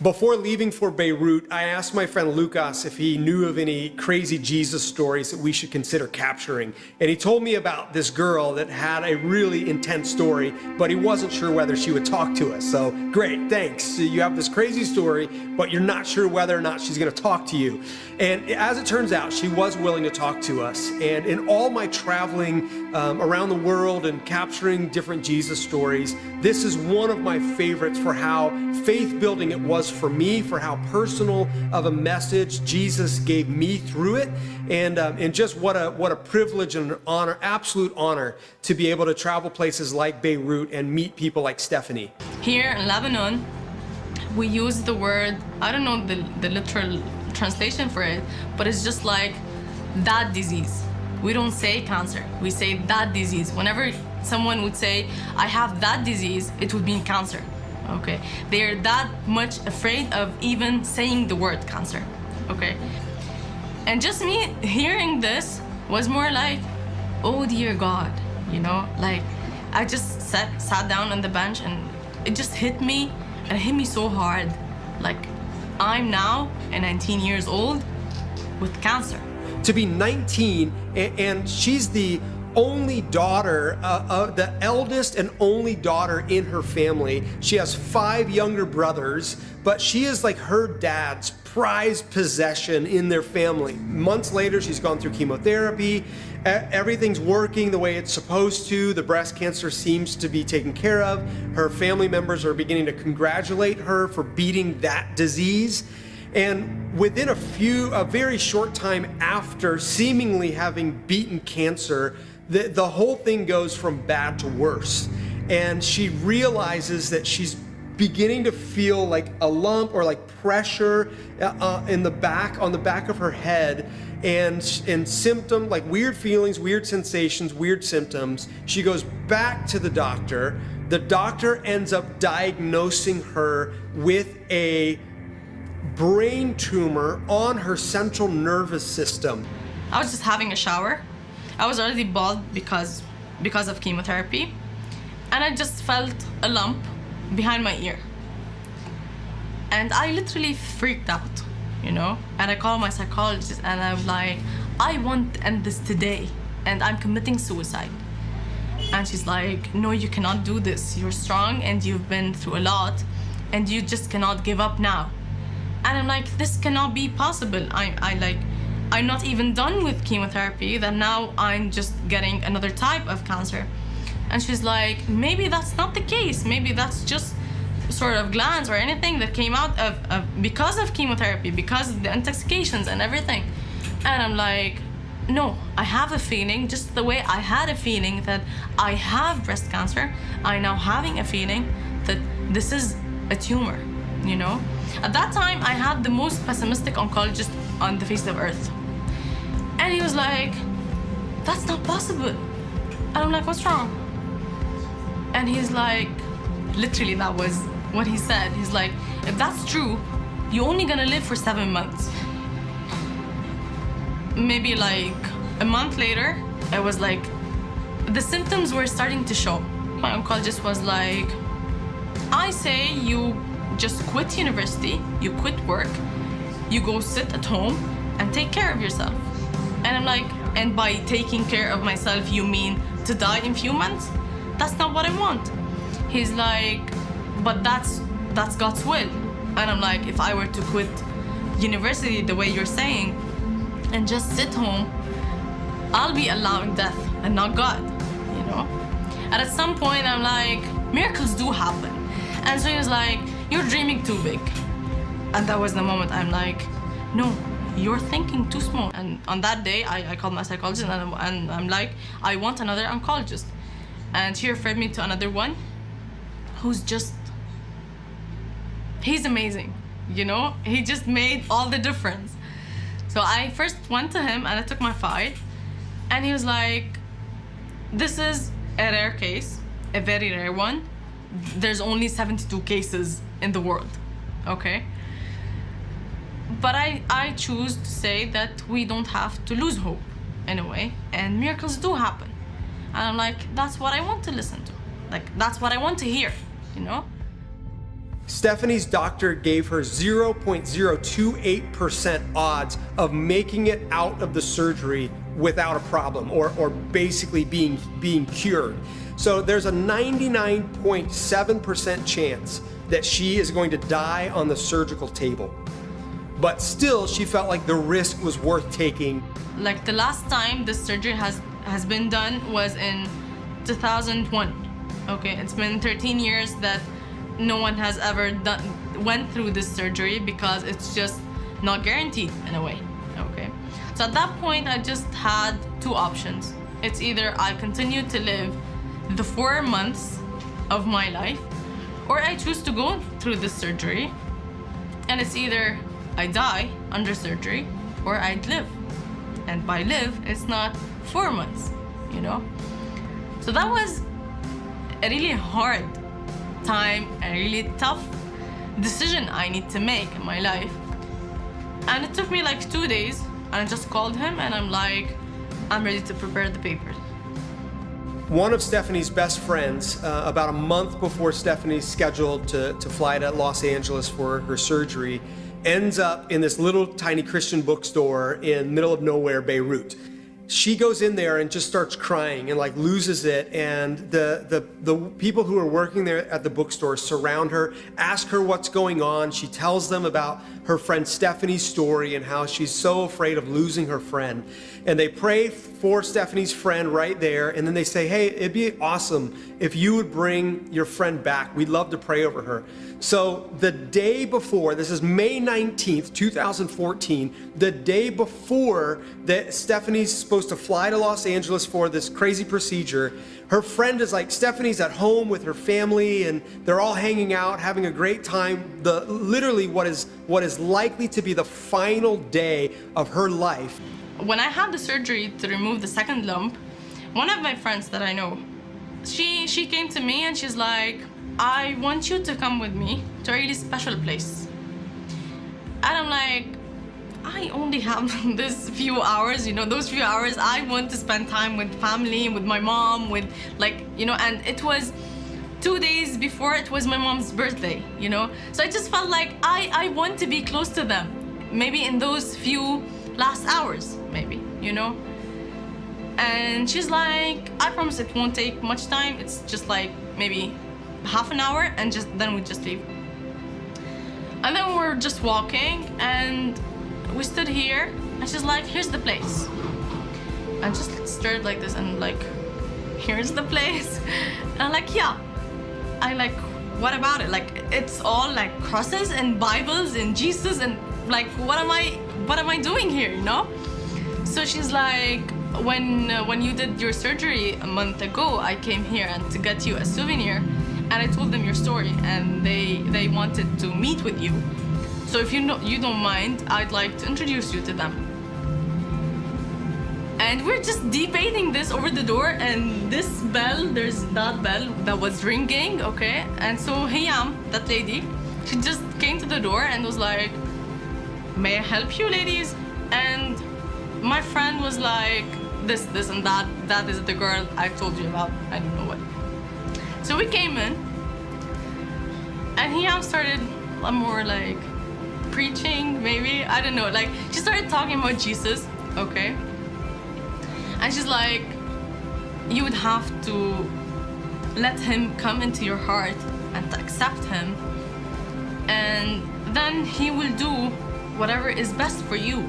Before leaving for Beirut, I asked my friend Lucas if he knew of any crazy Jesus stories that we should consider capturing. And he told me about this girl that had a really intense story, but he wasn't sure whether she would talk to us. So great, thanks. You have this crazy story, but you're not sure whether or not she's going to talk to you. And as it turns out, she was willing to talk to us. And in all my traveling around the world and capturing different Jesus stories, this is one of my favorites for how faith building it was for me, for how personal of a message Jesus gave me through it, and just what a privilege and an honor, absolute honor, to be able to travel places like Beirut and meet people like Stephanie. Here in Lebanon, we use the word, I don't know the literal translation for it, but it's just like that disease. We don't say cancer, we say that disease. Whenever someone would say, I have that disease, it would mean cancer. Okay, they're that much afraid of even saying the word cancer. Okay, and just me hearing this was more like, oh dear God, you know, like I just sat down on the bench and it just hit me, and it hit me so hard. Like, I'm now 19 years old with cancer. To be 19, and she's the only daughter, the eldest and only daughter in her family. She has 5 younger brothers, but she is like her dad's prized possession in their family. Months later, she's gone through chemotherapy. Everything's working the way it's supposed to. The breast cancer seems to be taken care of. Her family members are beginning to congratulate her for beating that disease. And within a very short time after seemingly having beaten cancer, the whole thing goes from bad to worse. And she realizes that she's beginning to feel like a lump or like pressure on the back of her head, and symptom, like weird feelings, weird sensations, weird symptoms. She goes back to the doctor. The doctor ends up diagnosing her with a brain tumor on her central nervous system. I was just having a shower. I was already bald because of chemotherapy, and I just felt a lump behind my ear. And I literally freaked out, you know? And I called my psychologist and I'm like, I want to end this today, and I'm committing suicide. And she's like, no, you cannot do this. You're strong and you've been through a lot, and you just cannot give up now. And I'm like, this cannot be possible. I'm not even done with chemotherapy, that now I'm just getting another type of cancer. And she's like, maybe that's not the case. Maybe that's just sort of glands or anything that came out of because of chemotherapy, because of the intoxications and everything. And I'm like, no, I have a feeling, just the way I had a feeling that I have breast cancer, I'm now having a feeling that this is a tumor, you know? At that time, I had the most pessimistic oncologist on the face of earth. And he was like, that's not possible. And I'm like, what's wrong? And he's like, literally that was what he said. He's like, if that's true, you're only gonna live for 7 months. Maybe like a month later, I was like, the symptoms were starting to show. My oncologist was like, I say you just quit university, you quit work, you go sit at home and take care of yourself. And I'm like, and by taking care of myself, you mean to die in a few months? That's not what I want. He's like, but that's God's will. And I'm like, if I were to quit university the way you're saying and just sit home, I'll be allowing death and not God, you know? And at some point I'm like, miracles do happen. And so he was like, you're dreaming too big. And that was the moment I'm like, no, you're thinking too small. And on that day, I called my psychologist and I'm like, I want another oncologist. And she referred me to another one who's just, he's amazing, you know? He just made all the difference. So I first went to him and I took my file, and he was like, this is a rare case, a very rare one. There's only 72 cases in the world, okay? But I choose to say that we don't have to lose hope in a way, and miracles do happen. And I'm like, that's what I want to listen to. Like, that's what I want to hear, you know? Stephanie's doctor gave her 0.028% odds of making it out of the surgery without a problem, or basically being cured. So there's a 99.7% chance that she is going to die on the surgical table. But still, she felt like the risk was worth taking. Like the last time this surgery has been done was in 2001. Okay, it's been 13 years that no one has ever went through this surgery because it's just not guaranteed in a way. Okay, so at that point I just had two options. It's either I continue to live the 4 months of my life, or I choose to go through this surgery, and it's either I die under surgery or I'd live. And by live, it's not 4 months, you know? So that was a really hard time, a really tough decision I need to make in my life. And it took me like 2 days, and I just called him and I'm like, I'm ready to prepare the papers. One of Stephanie's best friends, about a month before Stephanie's scheduled to fly to Los Angeles for her surgery, ends up in this little tiny Christian bookstore in middle of nowhere, Beirut. She goes in there and just starts crying and like loses it, and the people who are working there at the bookstore surround her, ask her what's going on. She tells them about her friend Stephanie's story and how she's so afraid of losing her friend. And they pray for Stephanie's friend right there, and then they say, hey, it'd be awesome if you would bring your friend back. We'd love to pray over her. So the day before, this is May 19th, 2014, the day before that Stephanie's supposed to fly to Los Angeles for this crazy procedure, her friend is like, Stephanie's at home with her family and they're all hanging out, having a great time. Literally what is likely to be the final day of her life. When I had the surgery to remove the second lump, one of my friends that I know, she came to me and she's like, I want you to come with me to a really special place. And I'm like, I only have this few hours, you know, those few hours I want to spend time with family, with my mom, with like, you know, and it was 2 days before it was my mom's birthday, you know? So I just felt like I want to be close to them, maybe in those few last hours, maybe, you know? And she's like, I promise it won't take much time. It's just like maybe half an hour, and then we just leave. And then we're just walking and we stood here and she's like, here's the place. And just stared like this and like, here's the place. And I'm like, yeah. I like, what about it? Like, it's all like crosses and Bibles and Jesus and like, what am I doing here, you know? So she's like, when you did your surgery a month ago, I came here and to get you a souvenir, and I told them your story, and they wanted to meet with you. So if you don't mind, I'd like to introduce you to them. And we're just debating this over the door, and this bell, there's that bell that was ringing, okay? And so Hiyam, that lady, she just came to the door and was like, may I help you, ladies? And my friend was like, this and that is the girl I told you about, I don't know what. So we came in, and Hiyam started more like preaching, maybe, I don't know, like she started talking about Jesus, okay? And she's like, you would have to let him come into your heart and to accept him, and then he will do whatever is best for you.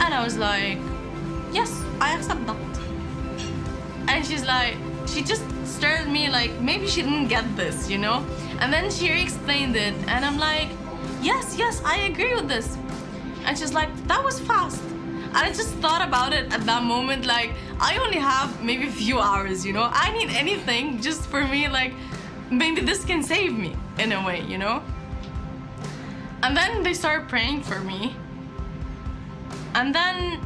And I was like, yes, I accept that. And she's like, she just stared at me like maybe she didn't get this, you know? And then she explained it, and I'm like, yes, I agree with this. And she's like, that was fast. And I just thought about it at that moment, like, I only have maybe a few hours, you know? I need anything just for me, like, maybe this can save me in a way, you know? And then they started praying for me. And then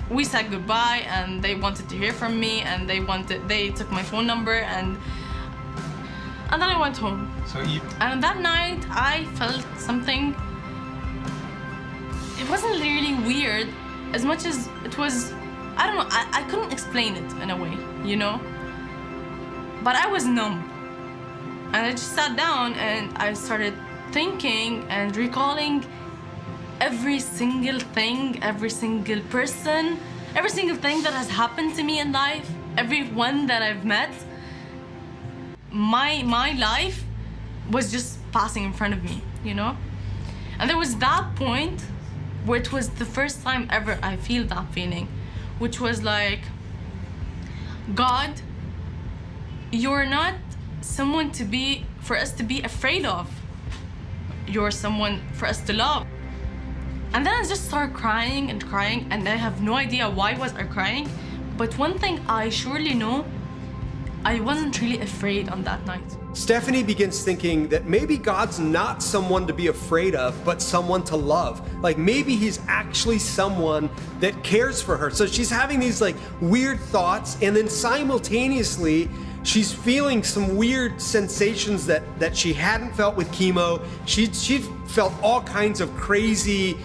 we said goodbye, and they wanted to hear from me, and they took my phone number, and then I went home. And that night I felt something. It wasn't really weird as much as it was, I don't know, I couldn't explain it in a way, you know? But I was numb. And I just sat down and I started thinking and recalling every single thing, every single person, every single thing that has happened to me in life, everyone that I've met. My life was just passing in front of me, you know? And there was that point where it was the first time ever I feel that feeling, which was like, God, you're not someone for us to be afraid of. You're someone for us to love. And then I just started crying and crying, and I have no idea why was I crying. But one thing I surely know, I wasn't really afraid on that night. Stephanie begins thinking that maybe God's not someone to be afraid of, but someone to love. Like maybe he's actually someone that cares for her. So she's having these like weird thoughts, and then simultaneously she's feeling some weird sensations that she hadn't felt with chemo. She'd felt all kinds of crazy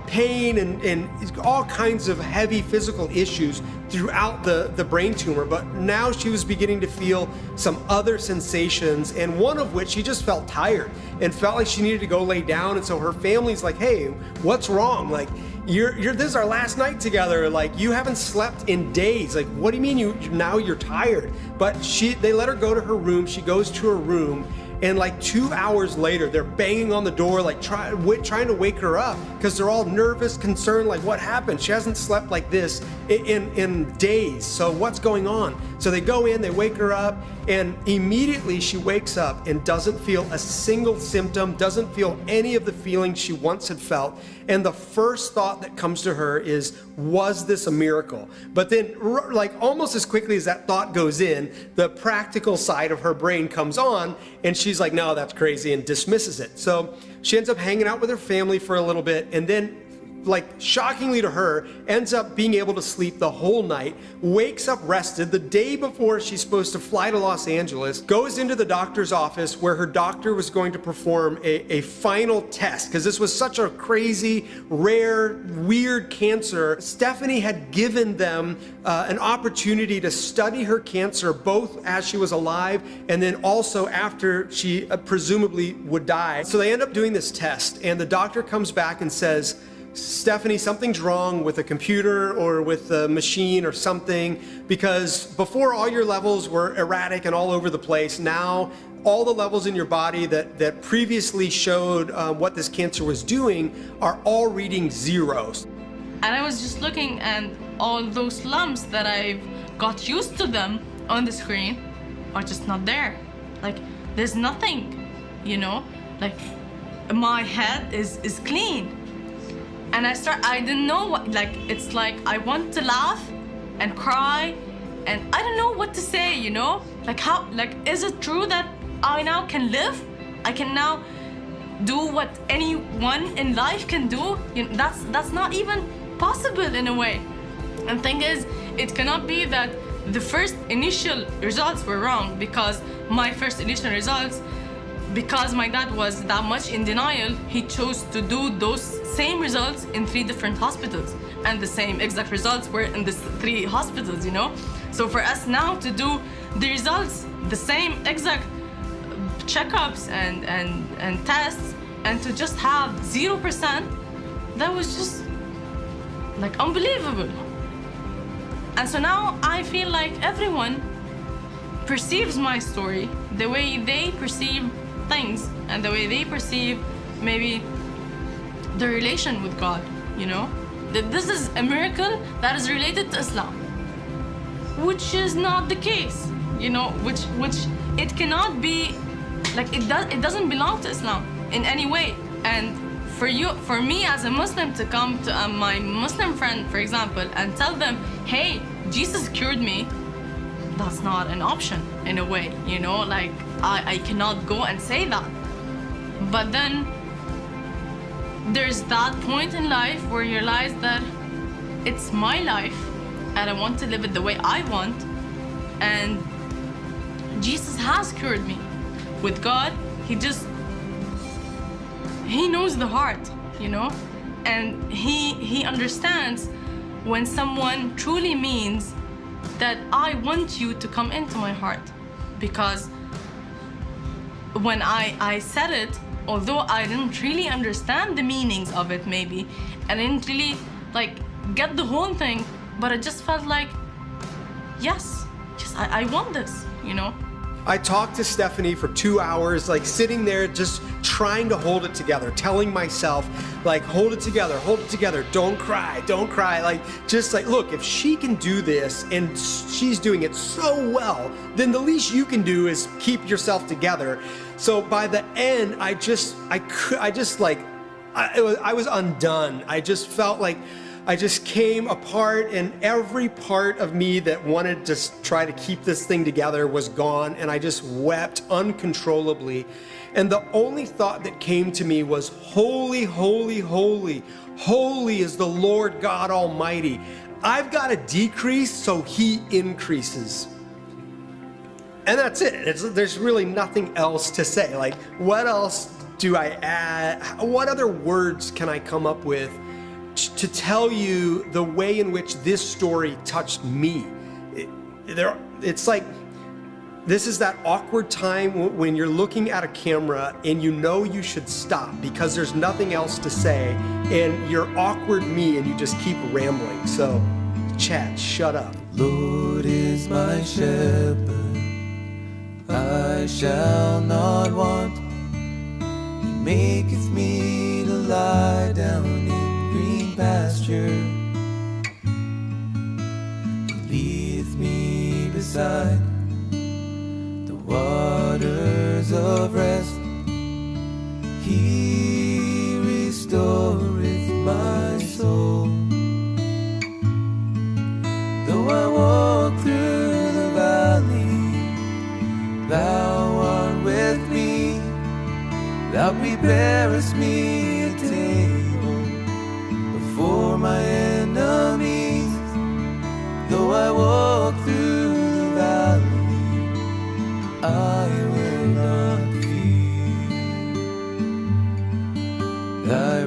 pain and all kinds of heavy physical issues throughout the brain tumor, but now she was beginning to feel some other sensations, and one of which she just felt tired and felt like she needed to go lay down. And so her family's like, hey, what's wrong? Like, this is our last night together. Like, you haven't slept in days. Like, what do you mean now you're tired? But they let her go to her room. She goes to her room, and like 2 hours later, they're banging on the door, like trying to wake her up because they're all nervous, concerned, like what happened? She hasn't slept like this in days. So what's going on? So they go in, they wake her up, and immediately she wakes up and doesn't feel a single symptom, doesn't feel any of the feelings she once had felt. And the first thought that comes to her is, was this a miracle? But then, like almost as quickly as that thought goes in, the practical side of her brain comes on, and she's like, no, that's crazy, and dismisses it. So she ends up hanging out with her family for a little bit, and then, like shockingly to her, ends up being able to sleep the whole night, wakes up rested the day before she's supposed to fly to Los Angeles, goes into the doctor's office where her doctor was going to perform a final test because this was such a crazy, rare, weird cancer. Stephanie had given them an opportunity to study her cancer both as she was alive and then also after she presumably would die. So they end up doing this test, and the doctor comes back and says, Stephanie, something's wrong with a computer or with a machine or something, because before all your levels were erratic and all over the place. Now all the levels in your body that previously showed what this cancer was doing are all reading zeros. And I was just looking, and all those lumps that I've got used to them on the screen are just not there. Like, there's nothing, you know? Like, my head is clean. And I didn't know what, like, it's like I want to laugh and cry, and I don't know what to say, you know? Like, how, like, is it true that I now can live? I can now do what anyone in life can do? You know, that's not even possible in a way. And the thing is, it cannot be that the first initial results were wrong, because my first initial results, because my dad was that much in denial, he chose to do those same results in 3 different hospitals, and the same exact results were in the 3 hospitals, you know? So for us now to do the results, the same exact checkups and tests, and to just have 0%, that was just like unbelievable. And so now I feel like everyone perceives my story the way they perceive things and the way they perceive maybe the relation with God, you know? That this is a miracle that is related to Islam, which is not the case, you know, which it cannot be, like, it doesn't belong to Islam in any way. And for me as a Muslim to come to my Muslim friend, for example, and tell them, hey, Jesus cured me, that's not an option in a way, you know? Like, I cannot go and say that. But then there's that point in life where you realize that it's my life and I want to live it the way I want, and Jesus has cured me. With God, he knows the heart, you know? And he understands when someone truly means that I want you to come into my heart, because when I said it, although I didn't really understand the meanings of it maybe, and I didn't really like get the whole thing, but it just felt like, yes, I want this, you know? I talked to Stephanie for 2 hours, like sitting there just trying to hold it together, telling myself, like, hold it together, don't cry. Like, just like, look, if she can do this and she's doing it so well, then the least you can do is keep yourself together. So by the end, I was undone. I just felt like I just came apart, and every part of me that wanted to try to keep this thing together was gone, and I just wept uncontrollably. And the only thought that came to me was, holy, holy, holy, holy is the Lord God Almighty. I've got to decrease so He increases. And that's it. There's really nothing else to say. Like, what else do I add? What other words can I come up with to tell you the way in which this story touched me? It's like, this is that awkward time when you're looking at a camera and you know you should stop because there's nothing else to say, and you're awkward me and you just keep rambling. So, Chad, shut up. Lord is my shepherd, I shall not want. He maketh me to lie down in green pasture. He leadeth me beside the waters of rest. He restoreth my soul. Though I walk through the valley, Thou art with me. Thou preparest me a table before my enemies. Though I walk through the valley, I will not fear. Thy